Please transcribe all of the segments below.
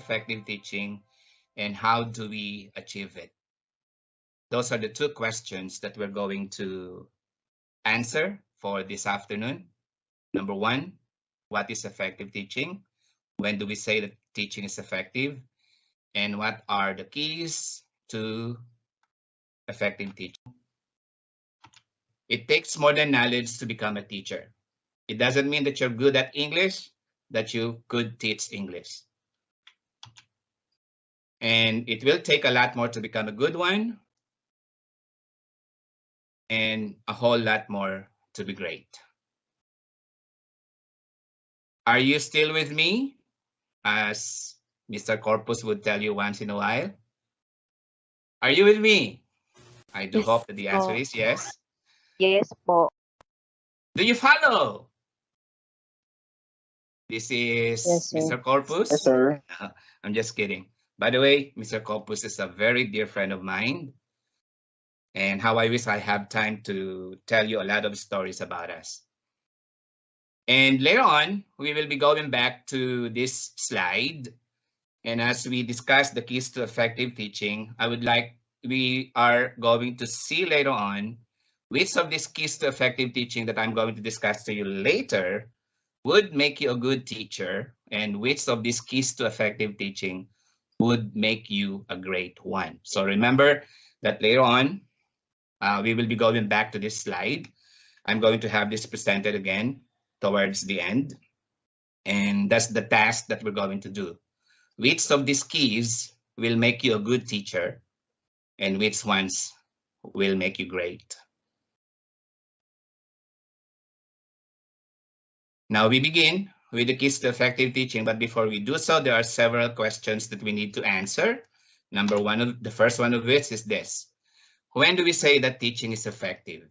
effective teaching and how do we achieve it? Those are the two questions that we're going to answer for this afternoon. Number one, what is effective teaching? When do we say that teaching is effective? And what are the keys to effective teaching? It takes more than knowledge to become a teacher. It doesn't mean that you're good at English, that you could teach English. And it will take a lot more to become a good one, and a whole lot more to be great. Are you still with me? As Mr. Corpus would tell you once in a while. Are you with me? I do Yes hope that the answer po. is yes. Yes po. Do you follow? This is Yes, sir. Mr. Corpus. Yes, sir. I'm just kidding. By the way, Mr. Corpus is a very dear friend of mine. And how I wish I have time to tell you a lot of stories about us. And later on, we will be going back to this slide. And as we discuss the keys to effective teaching, we are going to see later on which of these keys to effective teaching that I'm going to discuss to you later would make you a good teacher, and which of these keys to effective teaching would make you a great one. So remember that later on, we will be going back to this slide. I'm going to have this presented again towards the end. And that's the task that we're going to do. Which of these keys will make you a good teacher, and which ones will make you great? Now we begin with the keys to effective teaching, but before we do so, there are several questions that we need to answer. The first one of which is this: when do we say that teaching is effective?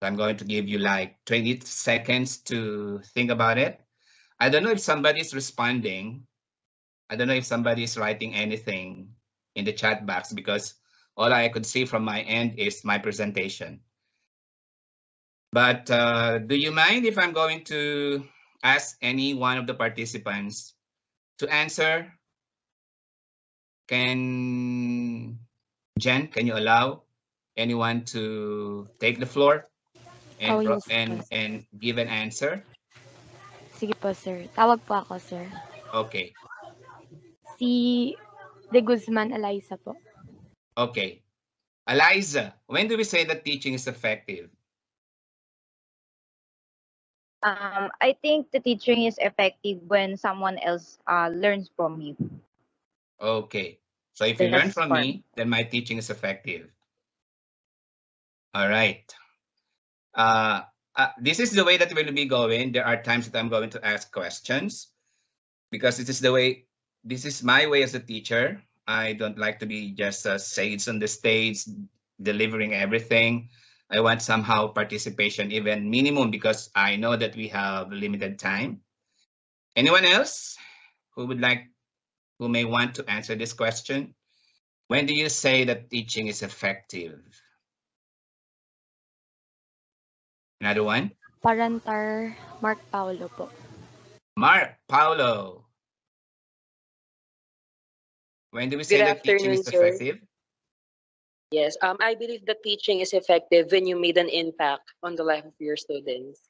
So I'm going to give you like 20 seconds to think about it. I don't know if somebody's responding. I don't know if somebody's writing anything in the chat box, because all I could see from my end is my presentation. But do you mind if I'm going to ask any one of the participants to answer? Jen, can you allow anyone to take the floor and, Oh, yes po. and give an answer? Sige po, sir. Tawag po ako, sir. Okay. Si De Guzman Eliza po. Okay. Eliza, when do we say that teaching is effective? I think the teaching is effective when someone else learns from you. Okay. So if you learn That's from fun. me, then my teaching is effective. All right. This is the way that we'll be going. There are times that I'm going to ask questions, because this is my way as a teacher. I don't like to be just a sage on the stage delivering everything. I want somehow participation, even minimum, because I know that we have limited time. Anyone else who may want to answer this question? When do you say that teaching is effective? Another one? Parantar Mark Paulo po. Mark Paulo. When do we say Good that teaching afternoon, is sir. effective? Yes, I believe that teaching is effective when you made an impact on the life of your students.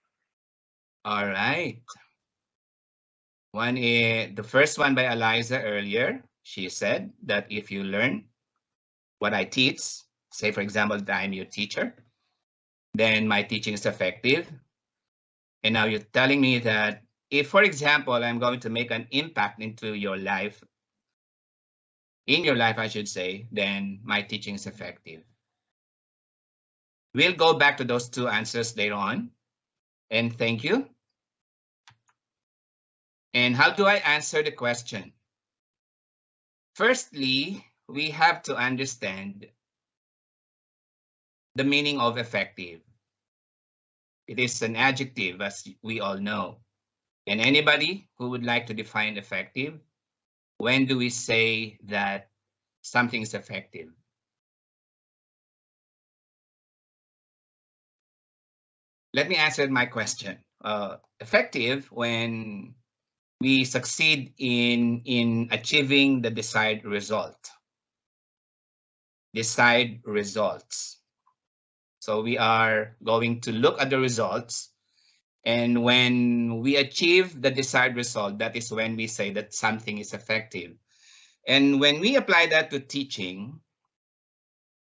All right. The first one by Eliza earlier. She said that if you learn what I teach, say for example that I'm your teacher, then my teaching is effective. And now you're telling me that if, for example, I'm going to make an impact into your life, in your life, I should say, then my teaching is effective. We'll go back to those two answers later on. And thank you. And how do I answer the question? Firstly, we have to understand the meaning of effective. It is an adjective, as we all know. And anybody who would like to define effective, when do we say that something is effective? Let me answer my question. Effective when we succeed in achieving the desired result. Desired results. So we are going to look at the results, and when we achieve the desired result, that is when we say that something is effective. And when we apply that to teaching,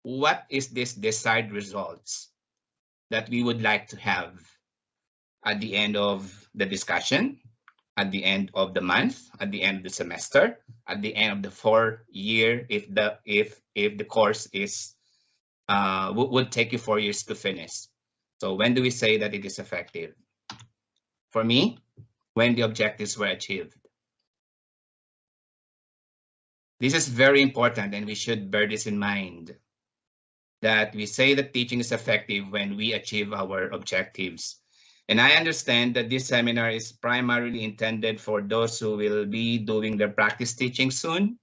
what is this desired results that we would like to have at the end of the discussion, at the end of the month, at the end of the semester, at the end of the 4-year, if the course is would take you 4 years to finish. So when do we say that it is effective? For me, when the objectives were achieved. This is very important, and we should bear this in mind, that we say that teaching is effective when we achieve our objectives. And I understand that this seminar is primarily intended for those who will be doing their practice teaching soon.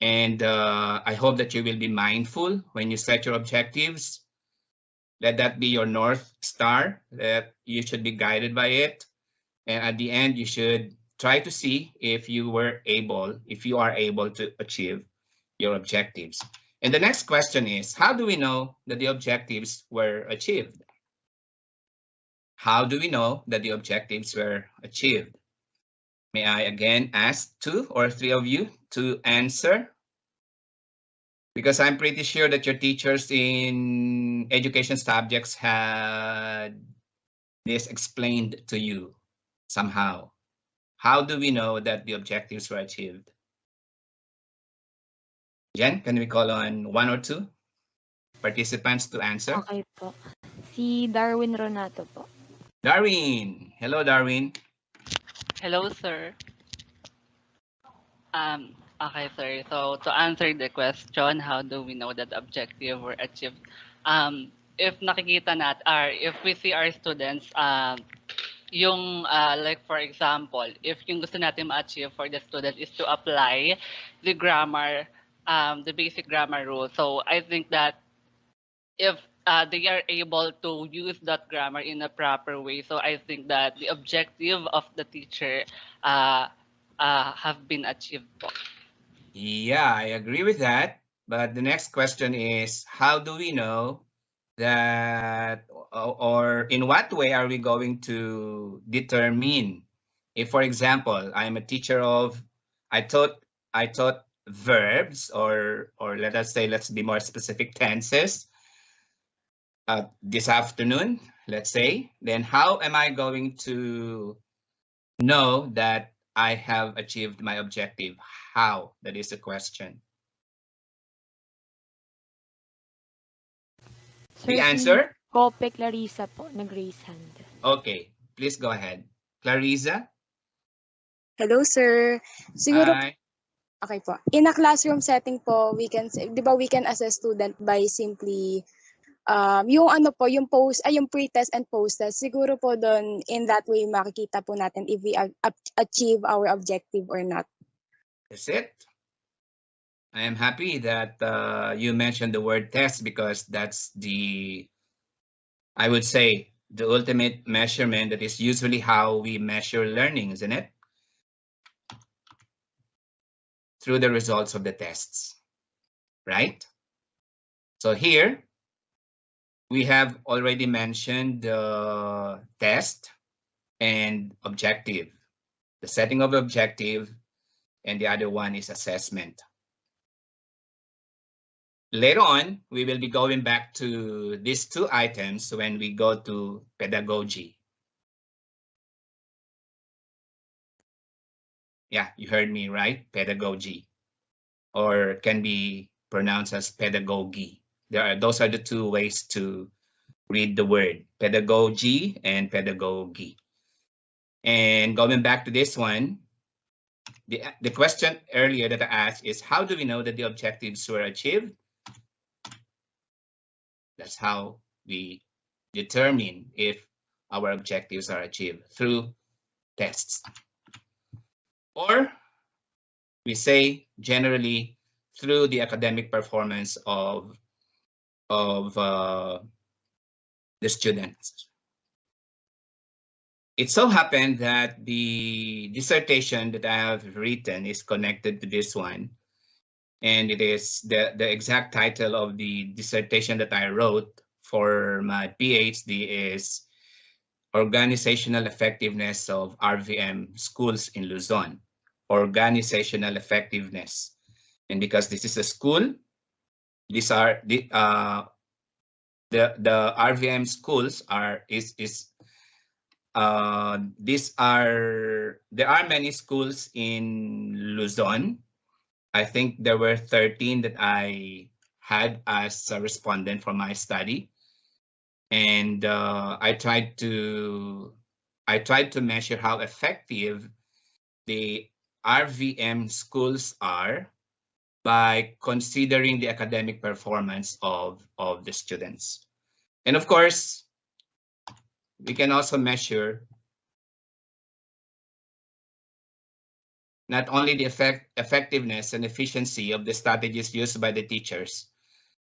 And I hope that you will be mindful when you set your objectives. Let that be your North Star, that you should be guided by it. And at the end, you should try to see if you are able to achieve your objectives. And the next question is, how do we know that the objectives were achieved? How do we know that the objectives were achieved? May I again ask 2 or 3 of you to answer? Because I'm pretty sure that your teachers in education subjects had this explained to you somehow. How do we know that the objectives were achieved? Jen, can we call on 1 or 2 participants to answer? Okay po. Si Darwin Ronato po. Darwin. Hello, Darwin. Hello, sir. Okay, sir. So to answer the question, how do we know that the objective were achieved? If nakikita or if we see our students, yung like for example, if yung gusto natin ma-achieve for the student is to apply the grammar, the basic grammar rule. So I think that if they are able to use that grammar in a proper way, so I think that the objective of the teacher have been achieved po. Yeah, I agree with that. But the next question is, how do we know that, or in what way are we going to determine if, for example, I'm a teacher of, I taught verbs, or let us say, let's be more specific, tenses this afternoon, let's say, then how am I going to know that I have achieved my objective? How? That is the question. Sir, The answer? Si Cope Clarissa po, nag-raise hand. Okay, please go ahead. Clarissa? Hello, sir. Siguro, Hi. okay po. In a classroom setting po, we can say, di ba, we can assess student by simply yung ano po, yung pre-test and post-test. Siguro po doon, in that way, makikita po natin if we achieve our objective or not. That's it. I am happy that you mentioned the word test, because that's the, I would say, the ultimate measurement. That is usually how we measure learning, isn't it? Through the results of the tests, right? So here, we have already mentioned the test and objective, the setting of objective, and the other one is assessment. Later on, we will be going back to these 2 items when we go to pedagogy. Yeah, you heard me right, pedagogy, or can be pronounced as pedagogy. Those are the 2 ways to read the word, pedagogy and pedagogy. And going back to this one, the question earlier that I asked is, how do we know that the objectives were achieved? That's how we determine if our objectives are achieved, through tests. Or we say generally through the academic performance of the students. It so happened that the dissertation that I have written is connected to this one. And it is the exact title of the dissertation that I wrote for my PhD is Organizational Effectiveness of RVM Schools in Luzon. Organizational effectiveness. And because this is a school, these are the RVM schools are there are many schools in Luzon. I think there were 13 that I had as a respondent for my study. And I tried to measure how effective the RVM schools are by considering the academic performance of the students. And of course, we can also measure not only the effectiveness and efficiency of the strategies used by the teachers,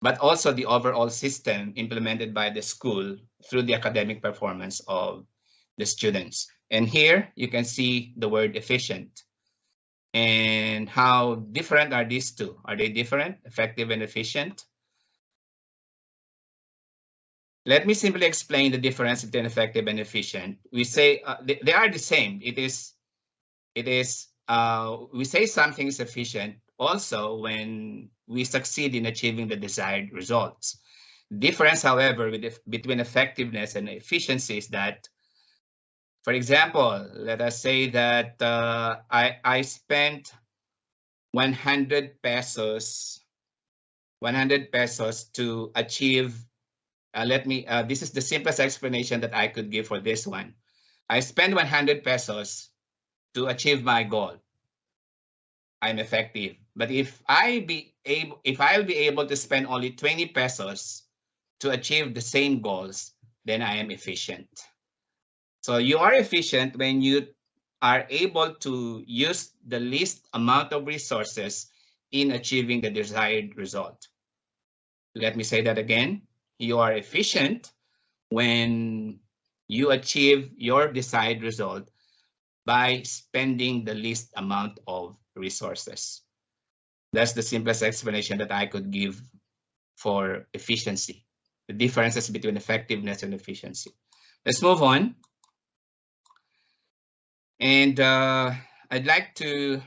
but also the overall system implemented by the school through the academic performance of the students. And here you can see the word efficient. And how different are these two? Are they different, effective and efficient? Let me simply explain the difference between effective and efficient. We say they are the same. We say something is efficient also when we succeed in achieving the desired results. Difference, however, between effectiveness and efficiency is that, for example, let us say that I spent 100 pesos to achieve. This is the simplest explanation that I could give for this one. I spend 100 pesos to achieve my goal. I'm effective. But if I'll be able to spend only 20 pesos to achieve the same goals, then I am efficient. So you are efficient when you are able to use the least amount of resources in achieving the desired result. Let me say that again. You are efficient when you achieve your desired result by spending the least amount of resources. That's the simplest explanation that I could give for efficiency, the differences between effectiveness and efficiency. Let's move on. And I'd like to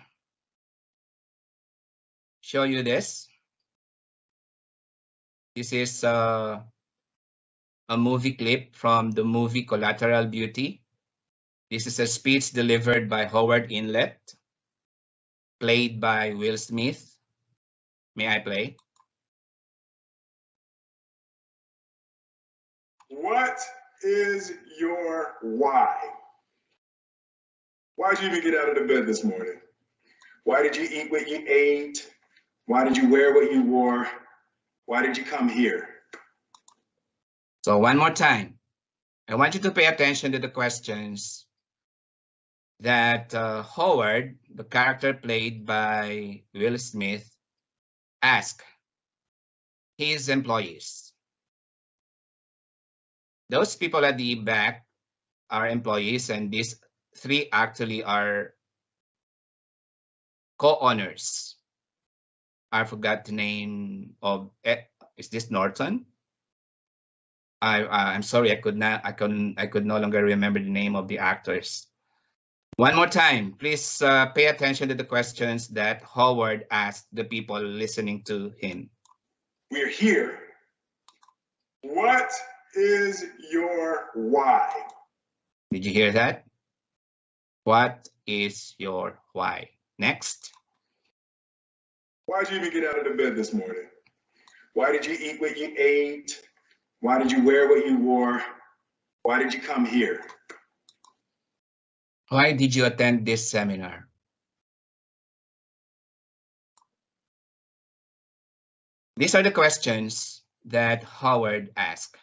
show you this. This is a movie clip from the movie Collateral Beauty. This is a speech delivered by Howard Inlet, played by Will Smith. May I play? What is your why? Why did you even get out of the bed this morning? Why did you eat what you ate? Why did you wear what you wore? Why did you come here? So one more time, I want you to pay attention to the questions that Howard, the character played by Will Smith, asked his employees. Those people at the back are employees, and these three actually are co-owners. I forgot the name of is this Norton? I'm sorry, I could no longer remember the name of the actors. One more time, please pay attention to the questions that Howard asked the people listening to him. We're here. What is your why? Did you hear that? What is your why? Next. Why did you even get out of the bed this morning? Why did you eat what you ate? Why did you wear what you wore? Why did you come here? Why did you attend this seminar? These are the questions that Howard asked.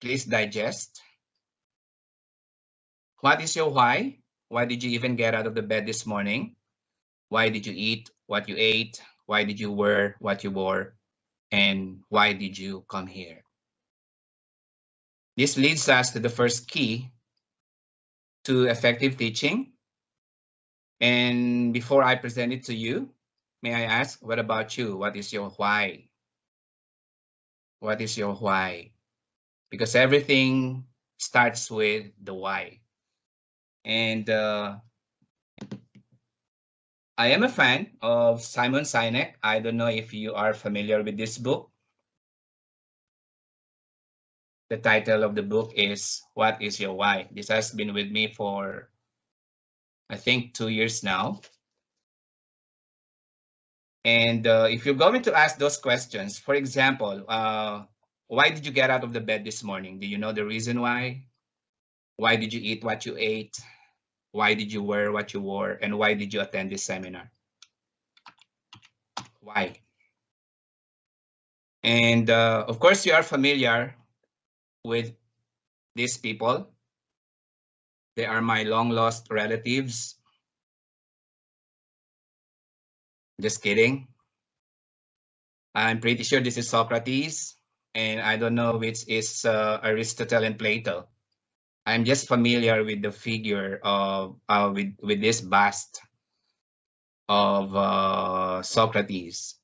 Please digest. What is your why? Why did you even get out of the bed this morning? Why did you eat what you ate? Why did you wear what you wore? And why did you come here? This leads us to the first key to effective teaching. And before I present it to you, may I ask, what about you? What is your why? What is your why? Because everything starts with the why. And I am a fan of Simon Sinek. I don't know if you are familiar with this book. The title of the book is What is Your Why? This has been with me for, I think, 2 years now. And if you're going to ask those questions, for example, why did you get out of the bed this morning? Do you know the reason why? Why did you eat what you ate? Why did you wear what you wore? And why did you attend this seminar? Why? And of course, you are familiar with these people. They are my long lost relatives. Just kidding. I'm pretty sure this is Socrates, and I don't know which is Aristotle and Plato. I'm just familiar with the figure of with this bust of Socrates.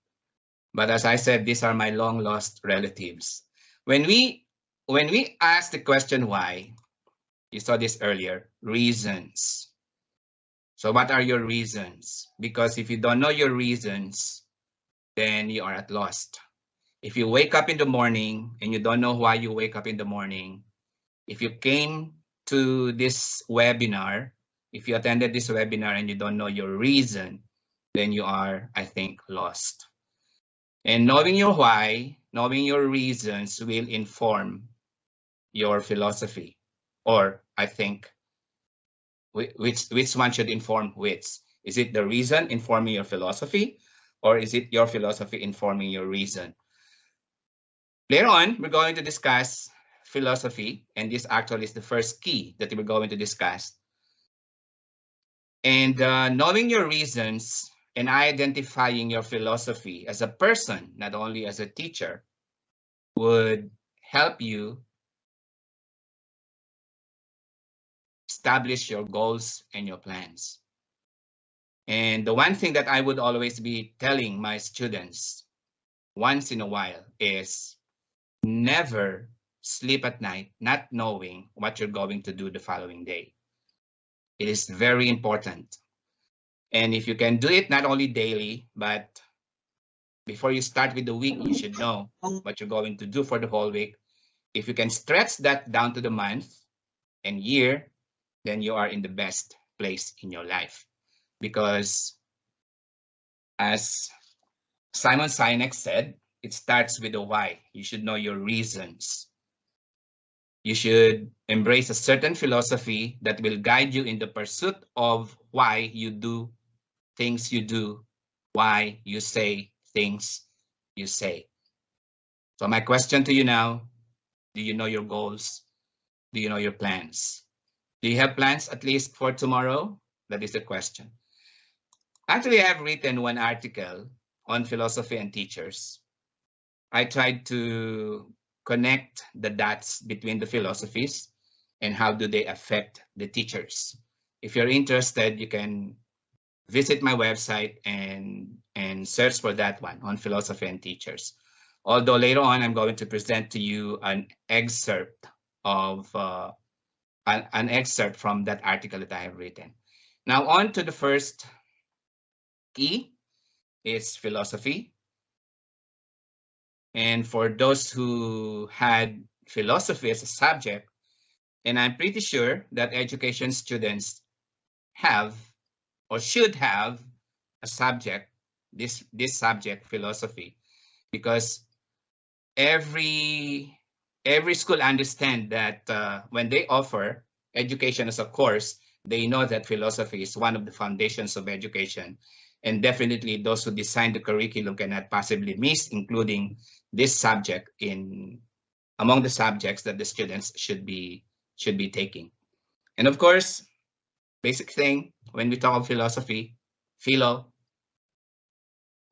But as I said, these are my long lost relatives. When we ask the question why, you saw this earlier, reasons. So what are your reasons? Because if you don't know your reasons, then you are at lost. If you wake up in the morning and you don't know why you wake up in the morning, if you came to this webinar, if you attended this webinar and you don't know your reason, then you are, I think, lost. And knowing your why, knowing your reasons will inform your philosophy. Or I think, which one should inform which? Is it the reason informing your philosophy? Or is it your philosophy informing your reason? Later on, we're going to discuss philosophy, and this actually is the first key that we're going to discuss. And knowing your reasons and identifying your philosophy as a person, not only as a teacher, would help you establish your goals and your plans. And the one thing that I would always be telling my students once in a while is never sleep at night not knowing what you're going to do the following day. It is very important. And if you can do it not only daily, but before you start with the week, you should know what you're going to do for the whole week. If you can stretch that down to the month and year, then you are in the best place in your life. Because as Simon Sinek said, it starts with the why. You should know your reasons. You should embrace a certain philosophy that will guide you in the pursuit of why you do things you do, why you say things you say. So my question to you now, do you know your goals? Do you know your plans? Do you have plans at least for tomorrow? That is the question. Actually, I have written one article on philosophy and teachers. I tried to connect the dots between the philosophies and how do they affect the teachers. If you're interested, you can visit my website and search for that one on philosophy and teachers. Although later on, I'm going to present to you an excerpt of an excerpt from that article that I have written. Now on to the first key is philosophy. And for those who had philosophy as a subject, and I'm pretty sure that education students have or should have a subject, this subject, philosophy, because every school understand that when they offer education as a course, they know that philosophy is one of the foundations of education. And definitely those who design the curriculum cannot possibly miss including this subject among the subjects that the students should be taking. And of course, basic thing when we talk of philosophy, philo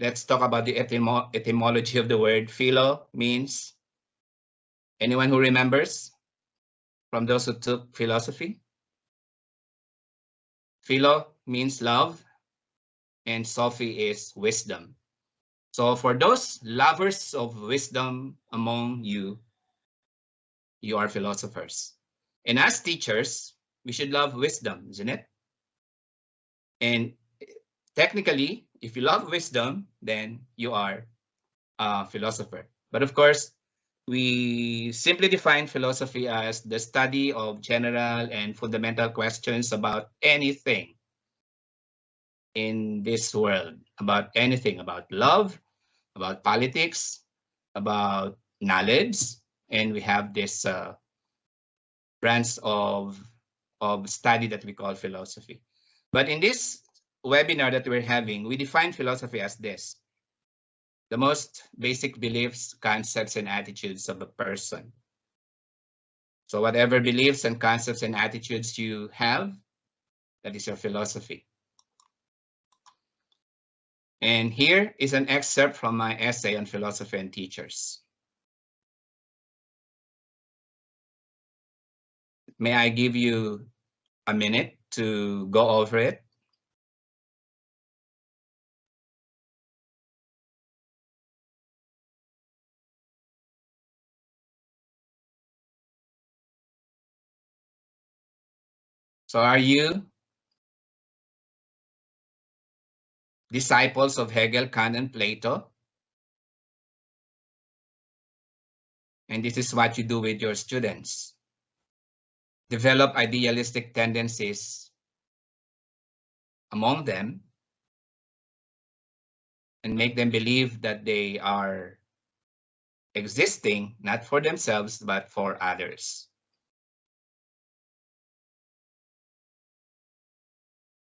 let's talk about the etymology of the word. Philo means, anyone who remembers from those who took philosophy? Philo means love, and Sophie is wisdom. So for those lovers of wisdom among you, you are philosophers. And as teachers, we should love wisdom, isn't it? And technically, if you love wisdom, then you are a philosopher. But of course, we simply define philosophy as the study of general and fundamental questions about anything in this world, about anything, about love, about politics, about knowledge, and we have this branch of study that we call philosophy. But in this webinar that we're having, we define philosophy as this: the most basic beliefs, concepts, and attitudes of a person. So whatever beliefs and concepts and attitudes you have, that is your philosophy. And here is an excerpt from my essay on philosophy and teachers. May I give you a minute to go over it? So are you disciples of Hegel, Kant, and Plato? And this is what you do with your students. Develop idealistic tendencies among them and make them believe that they are existing not for themselves but for others.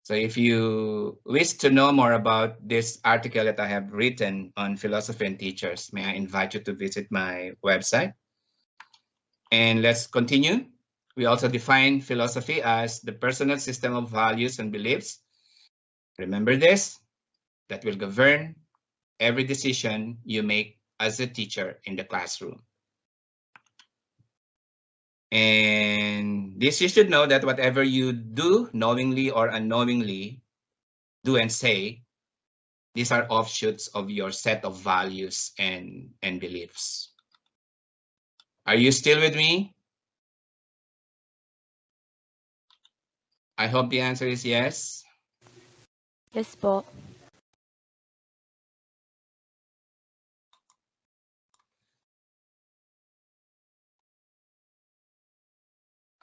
So if you wish to know more about this article that I have written on philosophy and teachers, may I invite you to visit my website. And let's continue. We also define philosophy as the personal system of values and beliefs. Remember this, that will govern every decision you make as a teacher in the classroom. And this, you should know that whatever you do, knowingly or unknowingly, do and say, these are offshoots of your set of values and beliefs. Are you still with me? I hope the answer is yes. Yes po.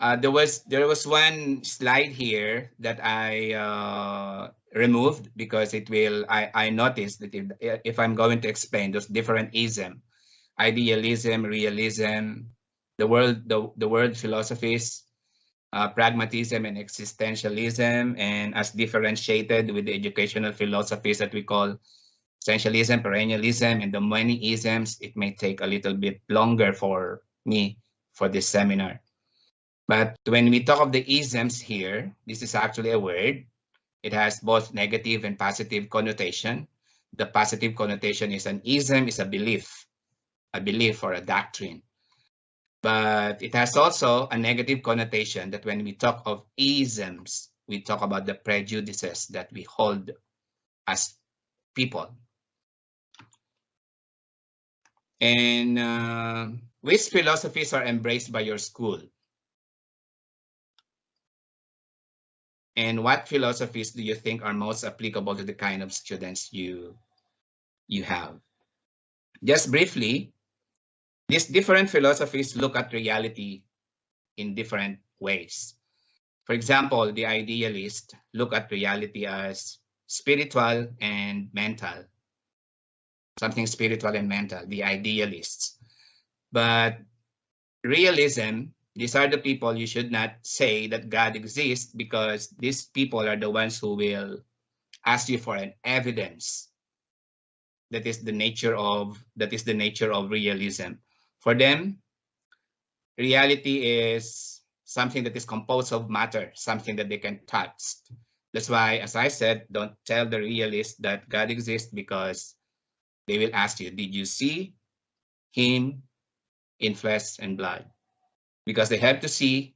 There was one slide here that I removed because I noticed that if I'm going to explain those different isms, idealism, realism, the world philosophies, pragmatism and existentialism, and as differentiated with the educational philosophies that we call essentialism, perennialism, and the many isms, it may take a little bit longer for me for this seminar. But when we talk of the isms here, this is actually a word. It has both negative and positive connotation. The positive connotation is an ism is a belief or a doctrine. But it has also a negative connotation that when we talk of isms, we talk about the prejudices that we hold as people. And which philosophies are embraced by your school? And what philosophies do you think are most applicable to the kind of students you have? Just briefly, these different philosophies look at reality in different ways. For example, the idealists look at reality as spiritual and mental, something spiritual and mental, the idealists. But realism, these are the people you should not say that God exists, because these people are the ones who will ask you for an evidence. That is the nature of realism. For them, reality is something that is composed of matter, something that they can touch. That's why, as I said, don't tell the realist that God exists, because they will ask you, did you see him in flesh and blood? Because they have to see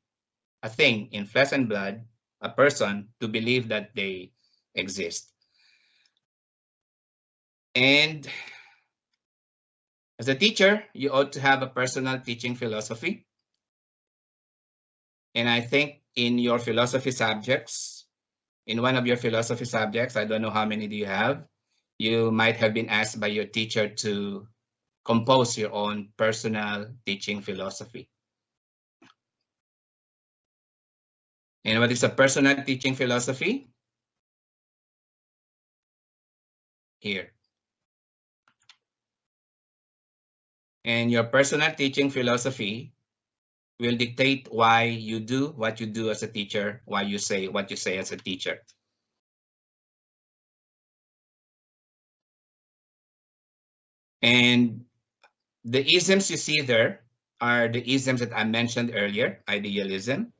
a thing in flesh and blood, a person, to believe that they exist. And as a teacher, you ought to have a personal teaching philosophy. And I think in your philosophy subjects, in one of your philosophy subjects, I don't know how many do you have, you might have been asked by your teacher to compose your own personal teaching philosophy. And what is a personal teaching philosophy? Here. And your personal teaching philosophy will dictate why you do what you do as a teacher, why you say what you say as a teacher. And the isms you see there are the isms that I mentioned earlier: idealism,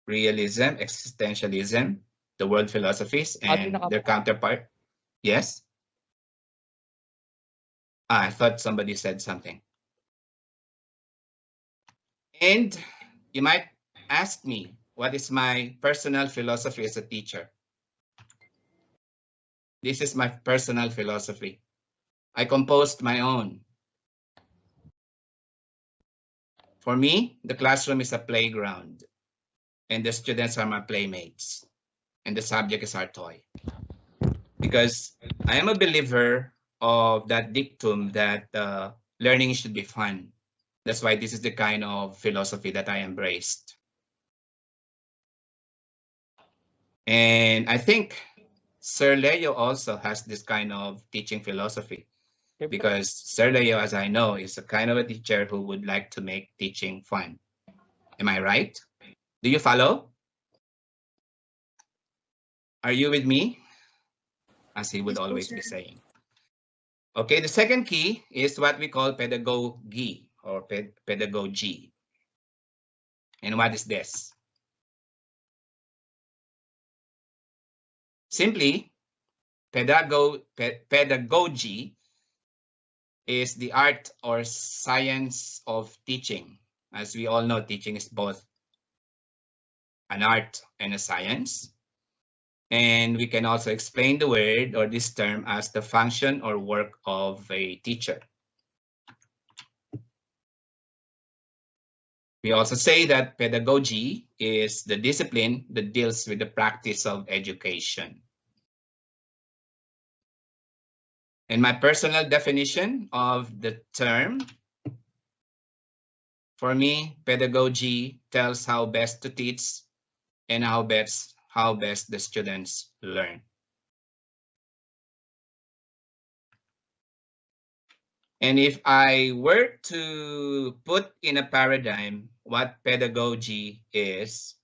realism, existentialism, the world philosophies, and their counterpart. Yes? I thought somebody said something. And you might ask me, what is my personal philosophy as a teacher? This is my personal philosophy. I composed my own. For me, the classroom is a playground, and the students are my playmates, and the subject is our toy. Because I am a believer of that dictum that learning should be fun. That's why this is the kind of philosophy that I embraced. And I think Sir Leo also has this kind of teaching philosophy, because Sir Leo, as I know, is a kind of a teacher who would like to make teaching fun. Am I right? Do you follow? Are you with me? As he would always be saying. Okay, the second key is what we call pedagogy or pedagogy. And what is this? Simply, pedagogy is the art or science of teaching. As we all know, teaching is both an art and a science. And we can also explain the word or this term as the function or work of a teacher. We also say that pedagogy is the discipline that deals with the practice of education. And my personal definition of the term, for me, pedagogy tells how best to teach and how best the students learn. And if I were to put in a paradigm what pedagogy is,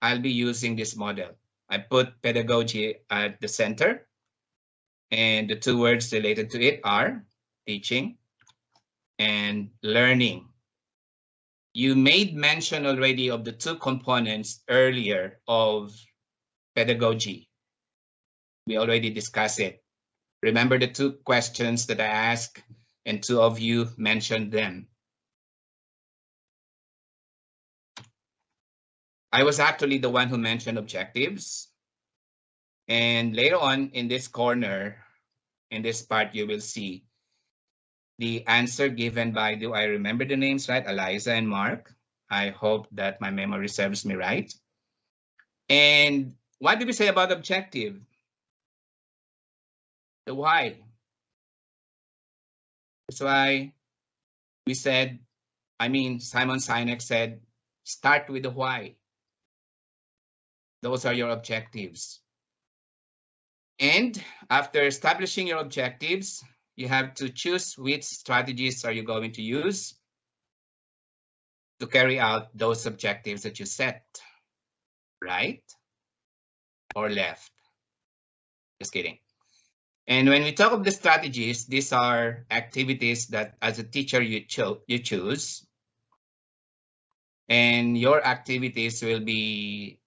I'll be using this model. I put pedagogy at the center, and the two words related to it are teaching and learning. You made mention already of the two components earlier of pedagogy. We already discussed it. Remember the two questions that I asked, and two of you mentioned them. I was actually the one who mentioned objectives. And later on in this corner, in this part, you will see the answer given by, do I remember the names right? Eliza and Mark. I hope that my memory serves me right. And what did we say about objective? The why. That's why we said, Simon Sinek said, start with the why. Those are your objectives. And after establishing your objectives, you have to choose which strategies are you going to use to carry out those objectives that you set. Right or left? Just kidding. And when we talk of the strategies, these are activities that as a teacher you choose. And your activities will be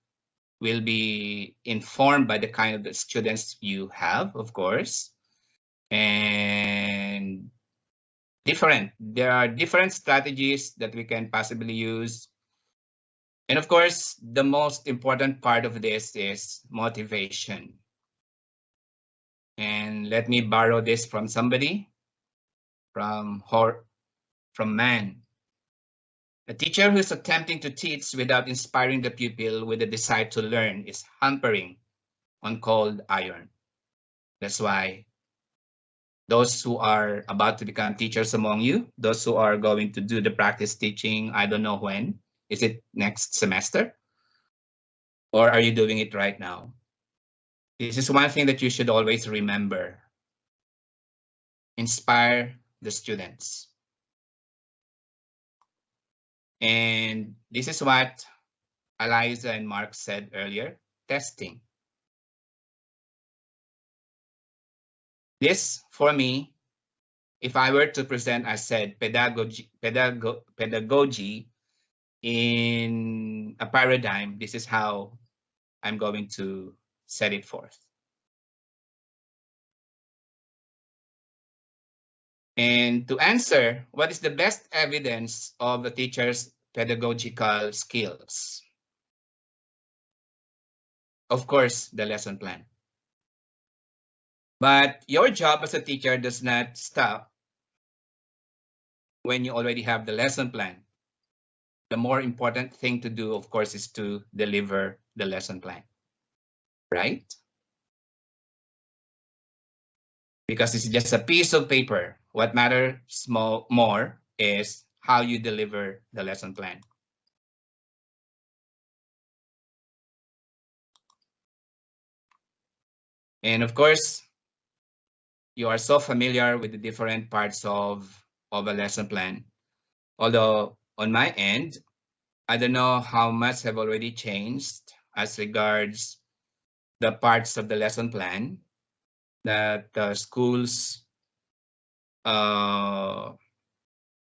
will be informed by the kind of the students you have, of course, and there are different strategies that we can possibly use. And of course, the most important part of this is motivation. And let me borrow this from somebody, from Man. A teacher who's attempting to teach without inspiring the pupil with a desire to learn is hampering on cold iron. That's why those who are about to become teachers among you, those who are going to do the practice teaching, I don't know when. Is it next semester? Or are you doing it right now? This is one thing that you should always remember. Inspire the students. And this is what Eliza and Mark said earlier, testing. This, for me, if I were to present, I said, pedagogy in a paradigm, this is how I'm going to set it forth. And to answer, what is the best evidence of a teacher's pedagogical skills? Of course, the lesson plan. But your job as a teacher does not stop when you already have the lesson plan. The more important thing to do, of course, is to deliver the lesson plan, right? Because it's just a piece of paper. What matters more is how you deliver the lesson plan. And of course, you are so familiar with the different parts of a lesson plan. Although on my end, I don't know how much have already changed as regards the parts of the lesson plan that schools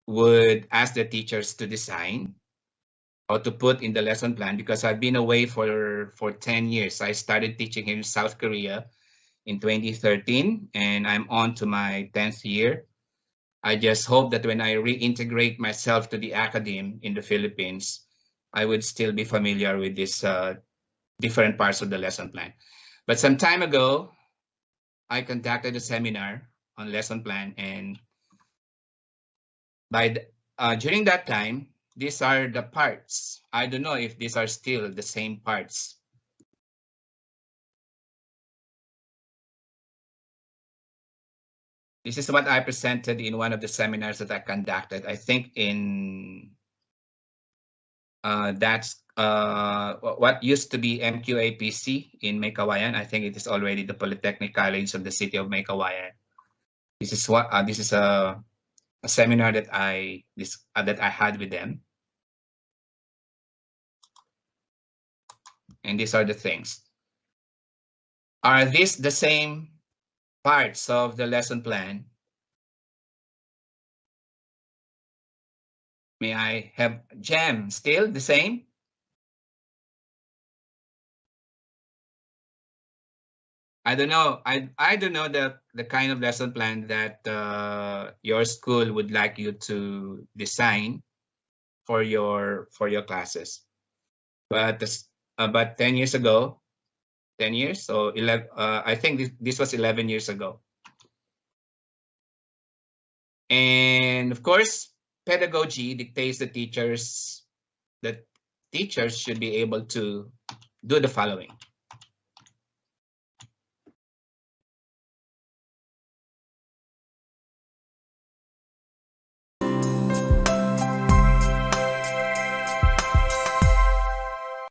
would ask the teachers to design or to put in the lesson plan, because I've been away for 10 years. I started teaching in South Korea in 2013, and I'm on to my 10th year. I just hope that when I reintegrate myself to the academe in the Philippines, I would still be familiar with these different parts of the lesson plan. But some time ago, I conducted a seminar on lesson plan, and during that time, these are the parts. I don't know if these are still the same parts. This is what I presented in one of the seminars that I conducted. I think in that's what used to be MQAPC in Maykawayan. I think it is already the Polytechnic College of the city of Maykawayan. This is what this is a seminar that I had with them. And these are the things. Are these the same parts of the lesson plan? May I have Jem still the same? I don't know. I don't know the kind of lesson plan that your school would like you to design for your classes. But 10 years ago, 10 years, so 11. I think this was 11 years ago. And of course, pedagogy dictates that teachers should be able to do the following.